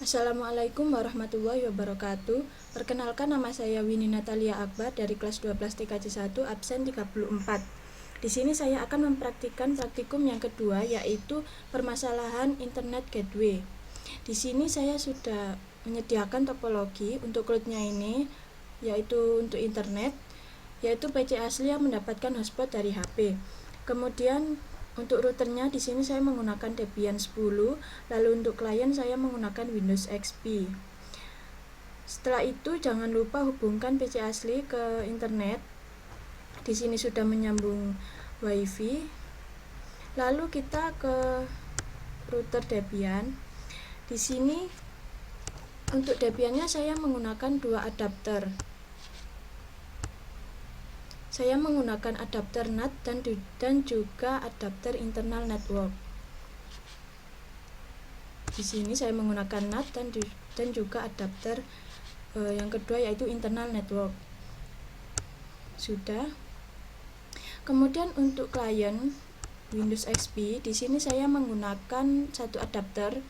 Assalamualaikum warahmatullahi wabarakatuh. Perkenalkan, nama saya Winnie Natalia Akbar dari kelas 12 TKJ 1 absen 34. Di sini saya akan mempraktikkan praktikum yang kedua, yaitu permasalahan Internet Gateway. Di sini saya sudah menyediakan topologi untuk cloud-nya ini, yaitu untuk internet, yaitu PC asli yang mendapatkan hotspot dari HP. Kemudian untuk routernya di sini saya menggunakan Debian 10, lalu untuk klien saya menggunakan Windows XP. Setelah itu jangan lupa hubungkan PC asli ke internet. Di sini sudah menyambung WiFi. Lalu kita ke router Debian. Di sini untuk Debiannya saya menggunakan dua adapter. Saya menggunakan adapter NAT dan juga adapter internal network. Di sini saya menggunakan NAT dan juga adapter yang kedua yaitu internal network. Sudah. Kemudian untuk klien Windows XP, di sini saya menggunakan satu adapter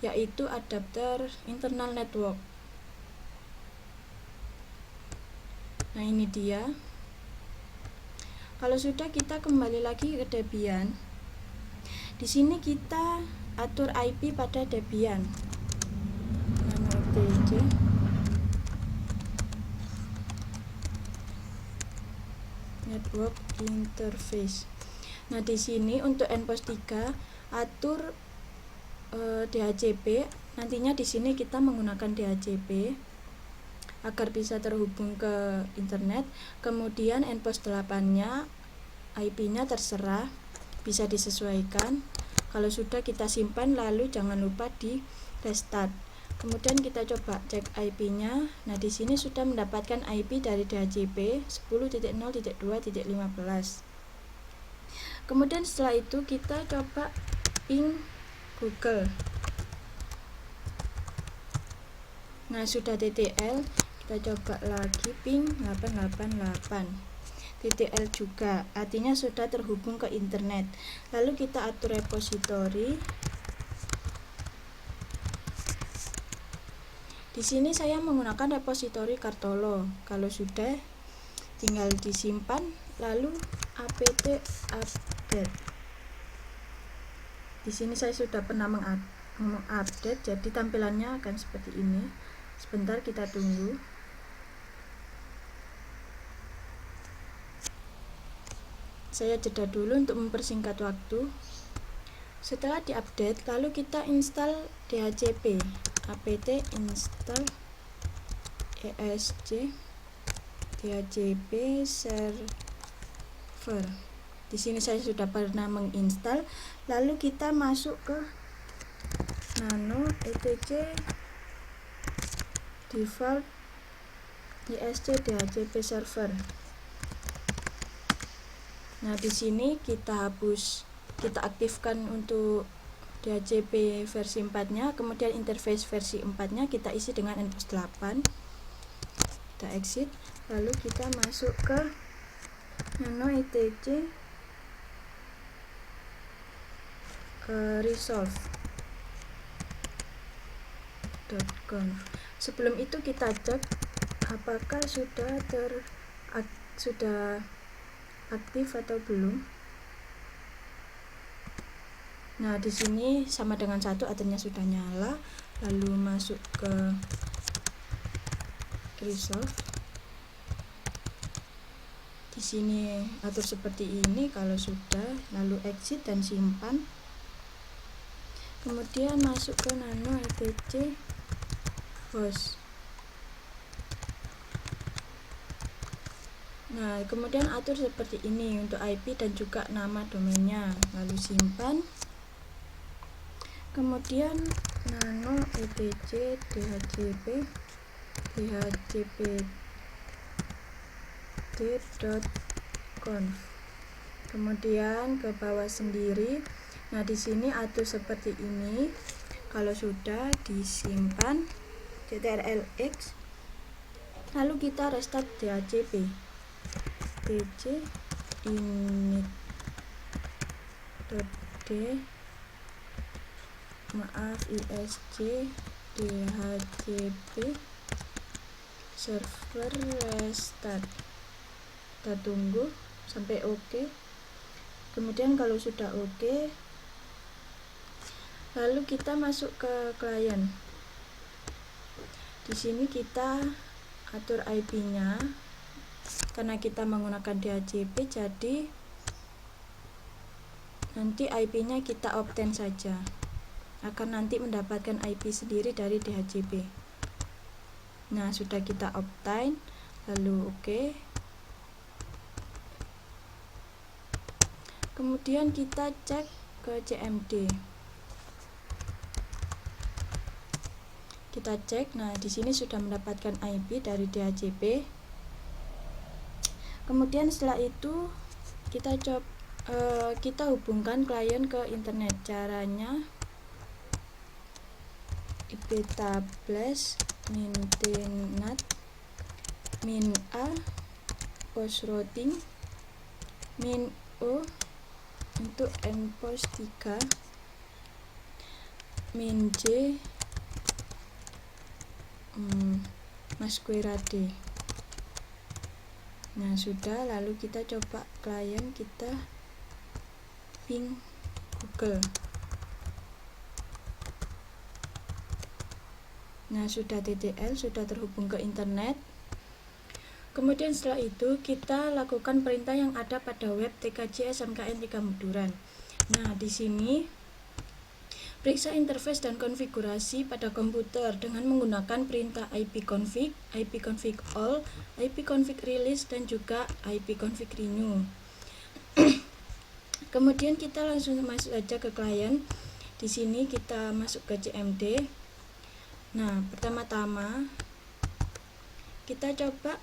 yaitu adapter internal network. Nah, ini dia. Kalau sudah, kita kembali lagi ke Debian. Di sini kita atur IP pada Debian. OTG. Network interface. Nah, di sini untuk NPOS 3 atur DHCP. Nantinya di sini kita menggunakan DHCP agar bisa terhubung ke internet. Kemudian NPOS 8-nya IP-nya terserah, bisa disesuaikan. Kalau sudah, kita simpan, lalu jangan lupa di restart. Kemudian kita coba cek IP-nya. Nah, di sini sudah mendapatkan IP dari DHCP 10.0.2.15. Kemudian setelah itu kita coba ping Google. Nah, sudah TTL. Kita coba lagi ping 888. TTL juga, artinya sudah terhubung ke internet. Lalu kita atur repository. Di sini saya menggunakan repository Kartolo. Kalau sudah, tinggal disimpan, lalu apt update. Di sini saya sudah pernah mengupdate, jadi tampilannya akan seperti ini. Sebentar, kita tunggu. Saya jeda dulu untuk mempersingkat waktu. Setelah diupdate, lalu kita install DHCP. apt install esc DHCP server. Di sini saya sudah pernah menginstal. Lalu kita masuk ke nano etc default esc DHCP server. Nah, di sini kita aktifkan untuk DHCP versi 4-nya, kemudian interface versi 4-nya kita isi dengan NPOS 8. Kita exit, lalu kita masuk ke nano etc resolve.conf. Sebelum itu kita cek apakah sudah aktif atau belum. Nah, di sini sama dengan 1, artinya sudah nyala. Lalu masuk ke resolve. Di sini atur seperti ini kalau sudah, lalu exit dan simpan. Kemudian masuk ke nano etc host. Nah, kemudian atur seperti ini untuk IP dan juga nama domainnya, lalu simpan. Kemudian nano etc dhcp dhcpd.conf. Kemudian ke bawah sendiri. Nah, di sini atur seperti ini. Kalau sudah, disimpan ctrlx. Lalu kita restart DHCP. dc init.d isc DHCP server restart. Kita tunggu sampai oke. Kemudian kalau sudah oke, lalu kita masuk ke klien. Di sini kita atur IP-nya. Karena kita menggunakan DHCP, jadi nanti IP-nya kita obtain saja. Akan nanti mendapatkan IP sendiri dari DHCP. Nah, sudah kita obtain, lalu oke. Kemudian kita cek ke CMD. Kita cek, nah di sini sudah mendapatkan IP dari DHCP. Kemudian setelah itu kita hubungkan klien ke internet. Caranya iptables maintenat min a post routing min o untuk endpost 3 min j masquerade. Nah sudah, lalu kita coba klien, kita ping Google. Nah sudah TTL, sudah terhubung ke internet. Kemudian setelah itu kita lakukan perintah yang ada pada web TKJ SMKN 3 Muduran. Nah di sini periksa interface dan konfigurasi pada komputer dengan menggunakan perintah ipconfig, ipconfig all, ipconfig release, dan juga ipconfig renew. Kemudian kita langsung masuk saja ke klien. Di sini kita masuk ke CMD. Nah, pertama-tama kita coba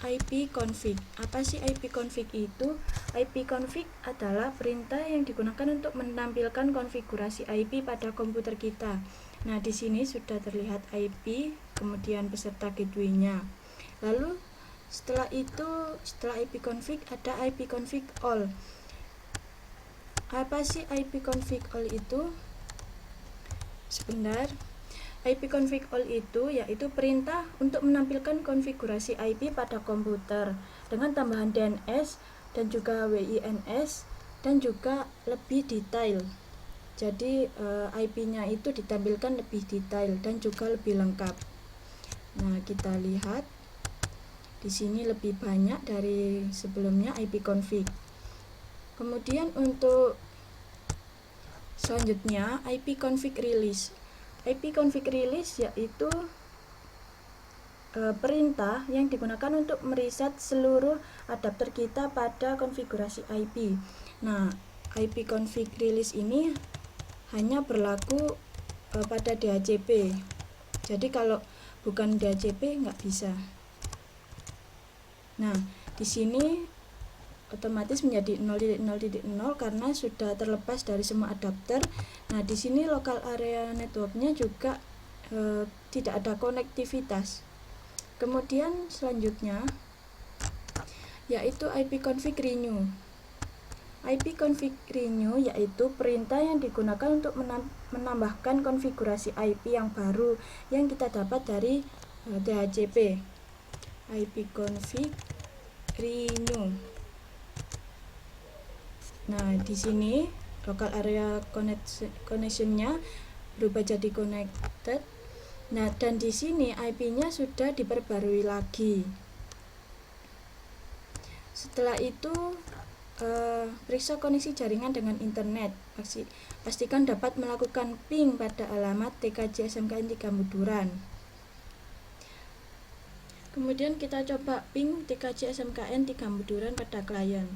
ipconfig. Apa sih ipconfig itu? Ipconfig adalah perintah yang digunakan untuk menampilkan konfigurasi IP pada komputer kita. Nah, di sini sudah terlihat IP, kemudian beserta gateway-nya. Lalu setelah ipconfig ada ipconfig all. Apa sih ipconfig all itu? Sebentar. ipconfig all itu yaitu perintah untuk menampilkan konfigurasi IP pada komputer dengan tambahan DNS dan juga WINS dan juga lebih detail. Jadi IP-nya itu ditampilkan lebih detail dan juga lebih lengkap. Nah, kita lihat di sini lebih banyak dari sebelumnya ipconfig. Kemudian untuk selanjutnya ipconfig release. ipconfig release yaitu perintah yang digunakan untuk mereset seluruh adapter kita pada konfigurasi IP. Nah, ipconfig release ini hanya berlaku pada DHCP. Jadi kalau bukan DHCP nggak bisa. Nah, di sini otomatis menjadi 0.0.0 karena sudah terlepas dari semua adapter. Nah, di sini local area networknya juga tidak ada konektivitas. Kemudian selanjutnya yaitu ipconfig renew. ipconfig renew yaitu perintah yang digunakan untuk menambahkan konfigurasi IP yang baru yang kita dapat dari DHCP. ipconfig renew. Nah, di sini local area connection-nya berubah jadi connected. Nah, dan di sini IP-nya sudah diperbarui lagi. Setelah itu periksa koneksi jaringan dengan internet. Pastikan dapat melakukan ping pada alamat TKJ SMKN 3 Muduran. Kemudian kita coba ping TKJ SMKN 3 Muduran pada klien.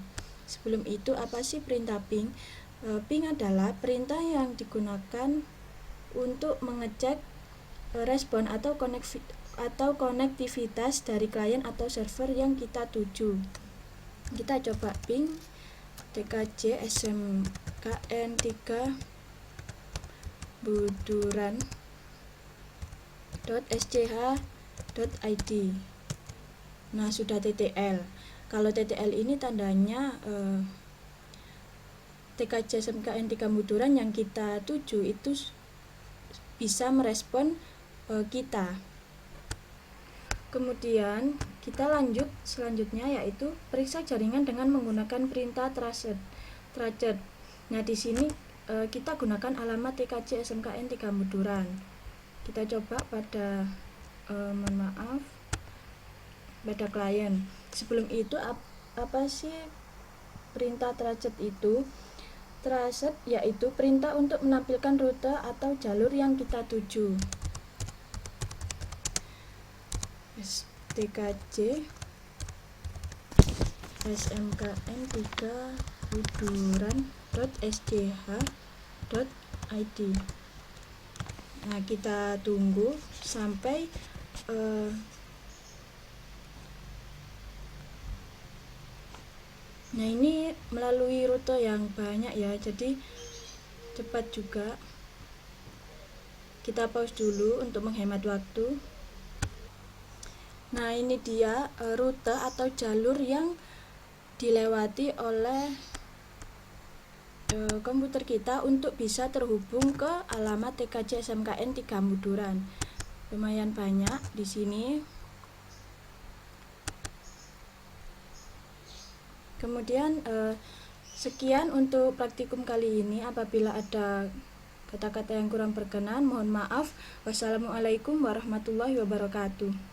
Sebelum itu, apa sih perintah ping? Ping adalah perintah yang digunakan untuk mengecek respon atau konektivitas dari klien atau server yang kita tuju. Kita coba ping TKJ SMKN 3 Muduran.sch.id. Nah, sudah TTL. Kalau TTL ini tandanya TKJ SMKN 3 Muduran yang kita tuju itu bisa merespon kita. Kemudian kita lanjut selanjutnya, yaitu periksa jaringan dengan menggunakan perintah traced. Nah, di sini kita gunakan alamat TKJ SMKN 3 Muduran. Kita coba pada pada klien. Sebelum itu apa sih perintah traced itu? Traced yaitu perintah untuk menampilkan rute atau jalur yang kita tuju. TKJ SMKN 3 Muduran.sdh.id. Nah, kita tunggu sampai nah, ini melalui rute yang banyak ya, jadi cepat juga. Kita pause dulu untuk menghemat waktu. Nah, ini dia rute atau jalur yang dilewati oleh komputer kita untuk bisa terhubung ke alamat TKJ SMKN 3 Muduran. Lumayan banyak di sini. Kemudian sekian untuk praktikum kali ini. Apabila ada kata-kata yang kurang berkenan, mohon maaf. Wassalamualaikum warahmatullahi wabarakatuh.